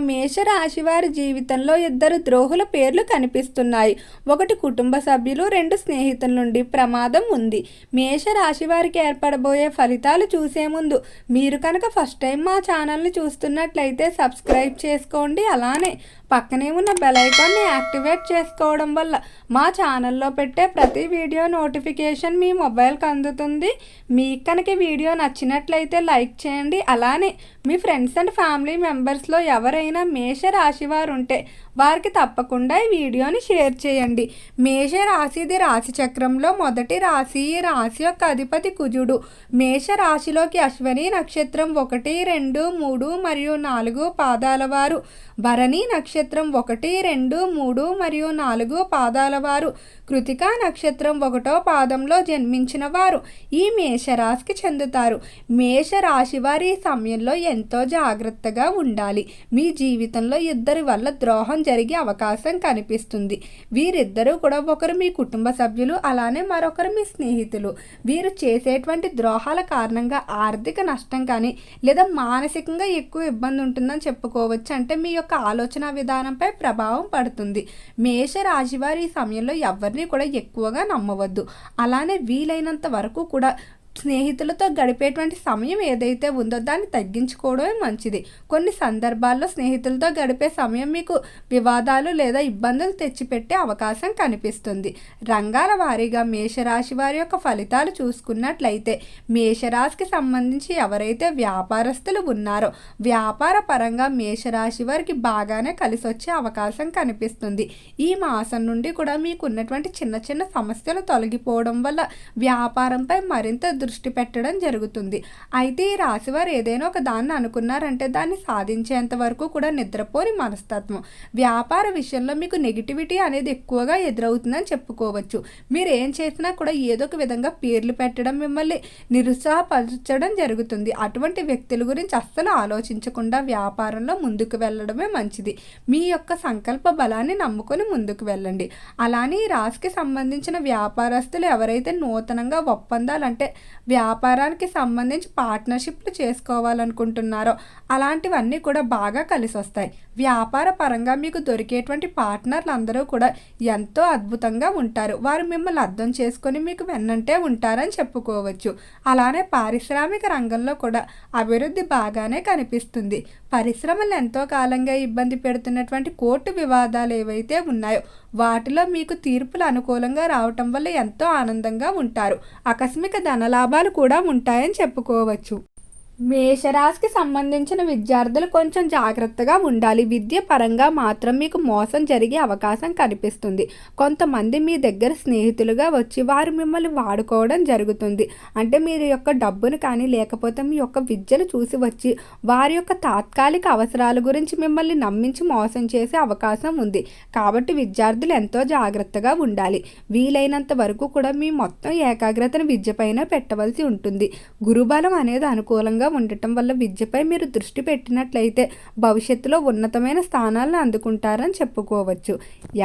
మేషరాశి వారి జీవితంలో ఇద్దరు ద్రోహుల పేర్లు కనిపిస్తున్నాయి. ఒకటి కుటుంబ సభ్యులు, 2 స్నేహితుల నుండి ప్రమాదం ఉంది. మేషరాశి వారికి ఏర్పడబోయే ఫలితాలు చూసే ముందు మీరు కనుక ఫస్ట్ టైం మా ఛానల్ని చూస్తున్నట్లయితే సబ్స్క్రైబ్ చేసుకోండి. అలానే పక్కనే ఉన్న బెల్ ఐకాన్ని యాక్టివేట్ చేసుకోవడం వల్ల మా ఛానల్లో పెట్టే ప్రతి వీడియో నోటిఫికేషన్ మీ మొబైల్కి అందుతుంది. మీకు కనుక వీడియో నచ్చినట్లయితే లైక్ చేయండి. అలానే మీ ఫ్రెండ్స్ అండ్ ఫ్యామిలీ మెంబర్స్లో ఎవరైనా మేషరాశి వారు ఉంటే వారికి తప్పకుండా ఈ వీడియోని షేర్ చేయండి. మేషరాశిది రాశి చక్రంలో మొదటి రాశి. ఈ రాశి యొక్క అధిపతి కుజుడు. మేషరాశిలోకి అశ్వని నక్షత్రం 1, 2, 3 మరియు 4 పాదాల వారు, భరణి నక్షత్రం 1, 2, 3 మరియు 4 పాదాల వారు, కృతికా నక్షత్రం 1వ పాదంలో జన్మించిన వారు ఈ మేషరాశికి చెందుతారు. మేషరాశి వారి ఈ సమయంలో ఎంతో జాగ్రత్తగా ఉండాలి. మీ జీవితంలో ఇద్దరి వల్ల ద్రోహం జరిగే అవకాశం కనిపిస్తుంది. వీరిద్దరూ కూడా ఒకరు మీ కుటుంబ సభ్యులు, అలానే మరొకరు మీ స్నేహితులు. వీరు చేసేటువంటి ద్రోహాల కారణంగా ఆర్థిక నష్టం కానీ లేదా మానసికంగా ఎక్కువ ఇబ్బంది ఉంటుందని చెప్పుకోవచ్చు. అంటే మీ యొక్క ఆలోచన విధానంపై ప్రభావం పడుతుంది. మేషరాశి వారి ఈ సమయంలో ఎవరిని కూడా ఎక్కువగా నమ్మవద్దు. అలానే వీలైనంత వరకు కూడా స్నేహితులతో గడిపేటువంటి సమయం ఏదైతే ఉందో దాన్ని తగ్గించుకోవడమే మంచిది. కొన్ని సందర్భాల్లో స్నేహితులతో గడిపే సమయం మీకు వివాదాలు లేదా ఇబ్బందులు తెచ్చిపెట్టే అవకాశం కనిపిస్తుంది. రంగాల వారీగా మేషరాశి వారి యొక్క ఫలితాలు చూసుకున్నట్లయితే మేషరాశికి సంబంధించి ఎవరైతే వ్యాపారస్తులు ఉన్నారో వ్యాపార పరంగా మేషరాశి వారికి బాగానే కలిసి వచ్చే అవకాశం కనిపిస్తుంది. ఈ మాసం నుండి కూడా మీకు ఉన్నటువంటి చిన్న చిన్న సమస్యలు తొలగిపోవడం వల్ల వ్యాపారంపై మరింత దృష్టి పెట్టడం జరుగుతుంది. అయితే ఈ రాశివారు ఏదైనా ఒక దాన్ని అనుకున్నారంటే దాన్ని సాధించేంత వరకు కూడా నిద్రపోని మనస్తత్వం. వ్యాపార విషయంలో మీకు నెగిటివిటీ అనేది ఎక్కువగా ఎదురవుతుందని చెప్పుకోవచ్చు. మీరు ఏం చేసినా కూడా ఏదో ఒక విధంగా పేర్లు పెట్టడం, మిమ్మల్ని నిరుత్సాహపరచడం జరుగుతుంది. అటువంటి వ్యక్తుల గురించి అస్సలు ఆలోచించకుండా వ్యాపారంలో ముందుకు వెళ్ళడమే మంచిది. మీ యొక్క సంకల్ప బలాన్ని నమ్ముకొని ముందుకు వెళ్ళండి. అలానే ఈ రాశికి సంబంధించిన వ్యాపారస్తులు ఎవరైతే నూతనంగా ఒప్పందాలు అంటే వ్యాపారానికి సంబంధించి పార్ట్నర్షిప్లు చేసుకోవాలనుకుంటున్నారో అలాంటివన్నీ కూడా బాగా కలిసి వస్తాయి. వ్యాపార పరంగా మీకు దొరికేటువంటి పార్ట్నర్లు అందరూ కూడా ఎంతో అద్భుతంగా ఉంటారు. వారు మిమ్మల్ని అర్థం చేసుకొని మీకు వెన్నంటే ఉంటారని చెప్పుకోవచ్చు. అలానే పారిశ్రామిక రంగంలో కూడా అభివృద్ధి బాగానే కనిపిస్తుంది. పరిశ్రమలు ఎంతో కాలంగా ఇబ్బంది పెడుతున్నటువంటి కోర్టు వివాదాలు ఏవైతే ఉన్నాయో వాటిలో మీకు తీర్పులు అనుకూలంగా రావటం వల్ల ఎంతో ఆనందంగా ఉంటారు. ఆకస్మిక ధనలాభాలు కూడా ఉంటాయని చెప్పుకోవచ్చు. మేషరాశికి సంబంధించిన విద్యార్థులు కొంచెం జాగ్రత్తగా ఉండాలి. విద్య పరంగా మాత్రం మీకు మోసం జరిగే అవకాశం కనిపిస్తుంది. కొంతమంది మీ దగ్గర స్నేహితులుగా వచ్చి వారు మిమ్మల్ని వాడుకోవడం జరుగుతుంది. అంటే మీరు యొక్క డబ్బును కానీ లేకపోతే మీ యొక్క విద్యను చూసి వచ్చి వారి యొక్క తాత్కాలిక అవసరాల గురించి మిమ్మల్ని నమ్మించి మోసం చేసే అవకాశం ఉంది. కాబట్టి విద్యార్థులు ఎంతో జాగ్రత్తగా ఉండాలి. వీలైనంత వరకు కూడా మీ మొత్తం ఏకాగ్రతను విద్యపైన పెట్టవలసి ఉంటుంది. గురుబలం అనేది అనుకూలంగా ఉండటం వల్ల విద్యపై మీరు దృష్టి పెట్టినట్లయితే భవిష్యత్తులో ఉన్నతమైన స్థానాలను అందుకుంటారని చెప్పుకోవచ్చు.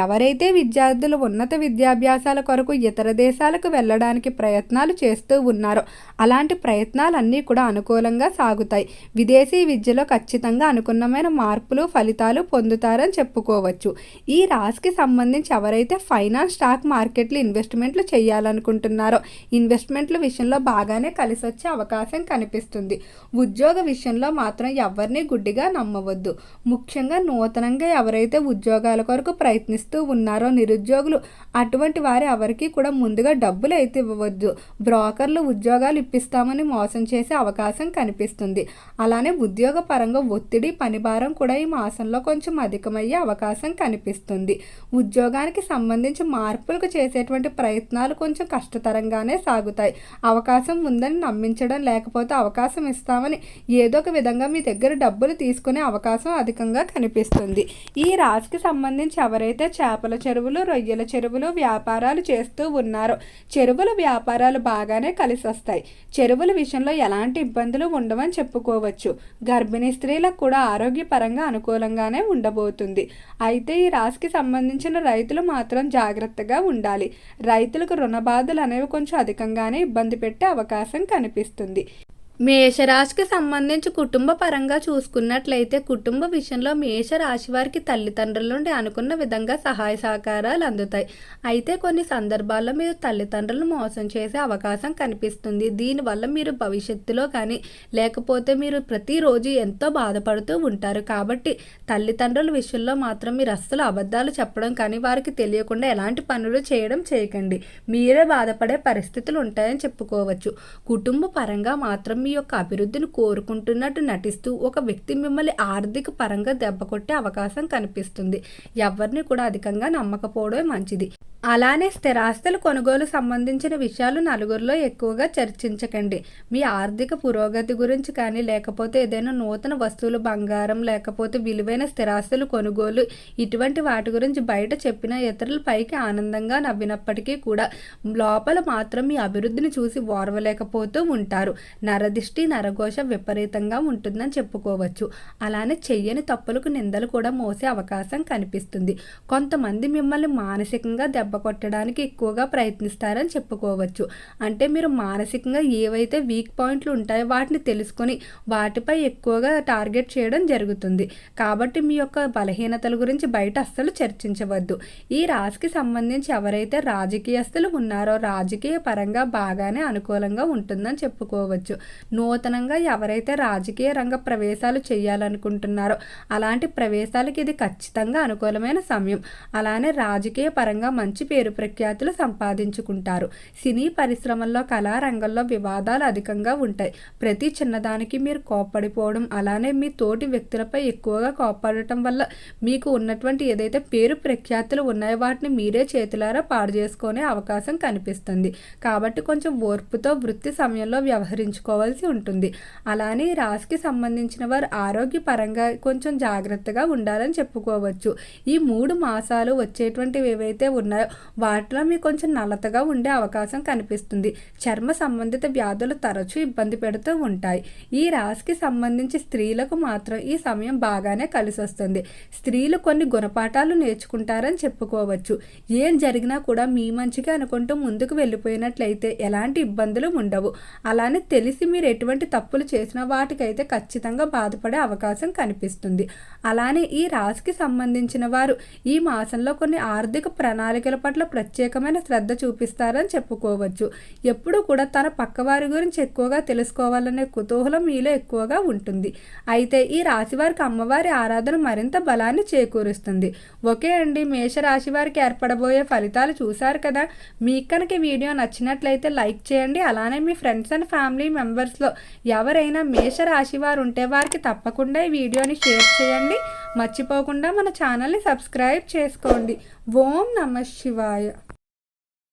ఎవరైతే విద్యార్థులు ఉన్నత విద్యాభ్యాసాల కొరకు ఇతర దేశాలకు వెళ్ళడానికి ప్రయత్నాలు చేస్తూ ఉన్నారో అలాంటి ప్రయత్నాలన్నీ కూడా అనుకూలంగా సాగుతాయి. విదేశీ విద్యలో ఖచ్చితంగా అనుకున్నమైన మార్పులు ఫలితాలు పొందుతారని చెప్పుకోవచ్చు. ఈ రాశికి సంబంధించి ఎవరైతే ఫైనాన్స్, స్టాక్ మార్కెట్లు ఇన్వెస్ట్మెంట్లు చేయాలనుకుంటున్నారో ఇన్వెస్ట్మెంట్ల విషయంలో బాగానే కలిసి వచ్చే అవకాశం కనిపిస్తుంది. ఉద్యోగ విషయంలో మాత్రం ఎవరిని గుడ్డిగా నమ్మవద్దు. ముఖ్యంగా నూతనంగా ఎవరైతే ఉద్యోగాల కొరకు ప్రయత్నిస్తూ ఉన్నారో నిరుద్యోగులు అటువంటి వారు ఎవరికి కూడా ముందుగా డబ్బులు అయితే ఇవ్వవద్దు. బ్రోకర్లు ఉద్యోగాలు ఇప్పిస్తామని మోసం చేసే అవకాశం కనిపిస్తుంది. అలానే ఉద్యోగ పరంగా ఒత్తిడి, పనిభారం కూడా ఈ మాసంలో కొంచెం అధికమయ్యే అవకాశం కనిపిస్తుంది. ఉద్యోగానికి సంబంధించి మార్పులకు చేసేటువంటి ప్రయత్నాలు కొంచెం కష్టతరంగానే సాగుతాయి. అవకాశం ఉందని నమ్మించడం లేకపోతే అవకాశం ఇస్తామని ఏదో ఒక విధంగా మీ దగ్గర డబ్బులు తీసుకునే అవకాశం అధికంగా కనిపిస్తుంది. ఈ రాశికి సంబంధించి ఎవరైతే చేపల చెరువులు, రొయ్యల చెరువులు వ్యాపారాలు చేస్తూ ఉన్నారో చెరువుల వ్యాపారాలు బాగానే కలిసి వస్తాయి. చెరువుల విషయంలో ఎలాంటి ఇబ్బందులు ఉండవని చెప్పుకోవచ్చు. గర్భిణీ స్త్రీలకు కూడా ఆరోగ్యపరంగా అనుకూలంగానే ఉండబోతుంది. అయితే ఈ రాశికి సంబంధించిన రైతులు మాత్రం జాగ్రత్తగా ఉండాలి. రైతులకు రుణ బాధలు అనేవి కొంచెం అధికంగానే ఇబ్బంది పెట్టే అవకాశం కనిపిస్తుంది. మేషరాశికి సంబంధించి కుటుంబ పరంగా చూసుకున్నట్లయితే కుటుంబ విషయంలో మేషరాశి వారికి తల్లిదండ్రుల నుండి అనుకున్న విధంగా సహాయ సహకారాలు అందుతాయి. అయితే కొన్ని సందర్భాల్లో మీరు తల్లిదండ్రులను మోసం చేసే అవకాశం కనిపిస్తుంది. దీనివల్ల మీరు భవిష్యత్తులో కానీ లేకపోతే మీరు ప్రతిరోజు ఎంతో బాధపడుతూ ఉంటారు. కాబట్టి తల్లిదండ్రుల విషయంలో మాత్రం మీరు అస్సలు అబద్ధాలు చెప్పడం కానీ వారికి తెలియకుండా ఎలాంటి పనులు చేయకండి. మీరే బాధపడే పరిస్థితులు ఉంటాయని చెప్పుకోవచ్చు. కుటుంబ పరంగా మాత్రం మీ యొక్క అభివృద్ధిని కోరుకుంటున్నట్టు నటిస్తూ ఒక వ్యక్తి మిమ్మల్ని ఆర్థిక పరంగా దెబ్బకొట్టే అవకాశం కనిపిస్తుంది. ఎవరిని కూడా అధికంగా నమ్మకపోవడమే మంచిది. అలానే స్థిరాస్తులు కొనుగోలు సంబంధించిన విషయాలు నలుగురిలో ఎక్కువగా చర్చించకండి. మీ ఆర్థిక పురోగతి గురించి కానీ లేకపోతే ఏదైనా నూతన వస్తువులు, బంగారం లేకపోతే విలువైన స్థిరాస్తులు కొనుగోలు ఇటువంటి వాటి గురించి బయట చెప్పిన ఇతరుల పైకి ఆనందంగా నవ్వినప్పటికీ కూడా లోపల మాత్రం మీ అభివృద్ధిని చూసి ఓర్వలేకపోతూ ఉంటారు. నరదిష్టి నరఘోష విపరీతంగా ఉంటుందని చెప్పుకోవచ్చు. అలానే చెయ్యని తప్పులకు నిందలు కూడా మోసే అవకాశం కనిపిస్తుంది. కొంతమంది మిమ్మల్ని మానసికంగా దెబ్బ కొట్టడానికి ఎక్కువగా ప్రయత్నిస్తారని చెప్పుకోవచ్చు. అంటే మీరు మానసికంగా ఏవైతే వీక్ పాయింట్లు ఉంటాయో వాటిని తెలుసుకొని వాటిపై ఎక్కువగా టార్గెట్ చేయడం జరుగుతుంది. కాబట్టి మీ యొక్క బలహీనతల గురించి బయట అస్సలు చర్చించవద్దు. ఈ రాశికి సంబంధించి ఎవరైతే రాజకీయస్తులు ఉన్నారో రాజకీయ పరంగా బాగానే అనుకూలంగా ఉంటుందని చెప్పుకోవచ్చు. నూతనంగా ఎవరైతే రాజకీయ రంగ ప్రవేశాలు చేయాలనుకుంటున్నారో అలాంటి ప్రవేశాలకి ఇది ఖచ్చితంగా అనుకూలమైన సమయం. అలానే రాజకీయ పరంగా మంచి పేరు ప్రఖ్యాతులు సంపాదించుకుంటారు. సినీ పరిశ్రమల్లో కళారంగంలో వివాదాలు అధికంగా ఉంటాయి. ప్రతి చిన్నదానికి మీరు కోప్పడిపోవడం అలానే మీ తోటి వ్యక్తులపై ఎక్కువగా కోప్పడటం వల్ల మీకు ఉన్నటువంటి ఏదైతే పేరు ప్రఖ్యాతులు ఉన్నాయో వాటిని మీరే చేతులారా పాడు చేసుకునే అవకాశం కనిపిస్తుంది. కాబట్టి కొంచెం ఓర్పుతో వృత్తి సమయంలో వ్యవహరించుకోవాల్సి ఉంటుంది. అలానే ఈ రాశికి సంబంధించిన వారు ఆరోగ్యపరంగా కొంచెం జాగ్రత్తగా ఉండాలని చెప్పుకోవచ్చు. ఈ 3 మాసాలు వచ్చేటువంటివి ఏవైతే ఉన్నాయో వాటిలో మీకు కొంచెం నల్లతగా ఉండే అవకాశం కనిపిస్తుంది. చర్మ సంబంధిత వ్యాధులు తరచూ ఇబ్బంది పెడుతూ ఉంటాయి. ఈ రాశికి సంబంధించి స్త్రీలకు మాత్రం ఈ సమయం బాగానే కలిసి వస్తుంది. స్త్రీలు కొన్ని గుణపాఠాలు నేర్చుకుంటారని చెప్పుకోవచ్చు. ఏం జరిగినా కూడా మీ మంచిగా అనుకుంటూ ముందుకు వెళ్ళిపోయినట్లయితే ఎలాంటి ఇబ్బందులు ఉండవు. అలానే తెలిసి మీరు ఎటువంటి తప్పులు చేసినా వాటికైతే ఖచ్చితంగా బాధపడే అవకాశం కనిపిస్తుంది. అలానే ఈ రాశికి సంబంధించిన వారు ఈ మాసంలో కొన్ని ఆర్థిక ప్రణాళికల పట్ల ప్రత్యేకమైన శ్రద్ధ చూపిస్తారని చెప్పుకోవచ్చు. ఎప్పుడూ కూడా తన పక్కవారి గురించి ఎక్కువగా తెలుసుకోవాలనే కుతూహలం మీలో ఎక్కువగా ఉంటుంది. అయితే ఈ రాశి వారికి అమ్మవారి ఆరాధన మరింత బలాన్ని చేకూరుస్తుంది. ఓకే అండి, మేషరాశి వారికి ఏర్పడబోయే ఫలితాలు చూశారు కదా. మీకు కనుక ఈ వీడియో నచ్చినట్లయితే లైక్ చేయండి. అలానే మీ ఫ్రెండ్స్ అండ్ ఫ్యామిలీ మెంబర్స్లో ఎవరైనా మేషరాశి వారు ఉంటే వారికి తప్పకుండా ఈ వీడియోని షేర్ చేయండి. మర్చిపోకుండా మన ఛానల్ని సబ్స్క్రైబ్ చేసుకోండి. ఓం నమః శివాయ.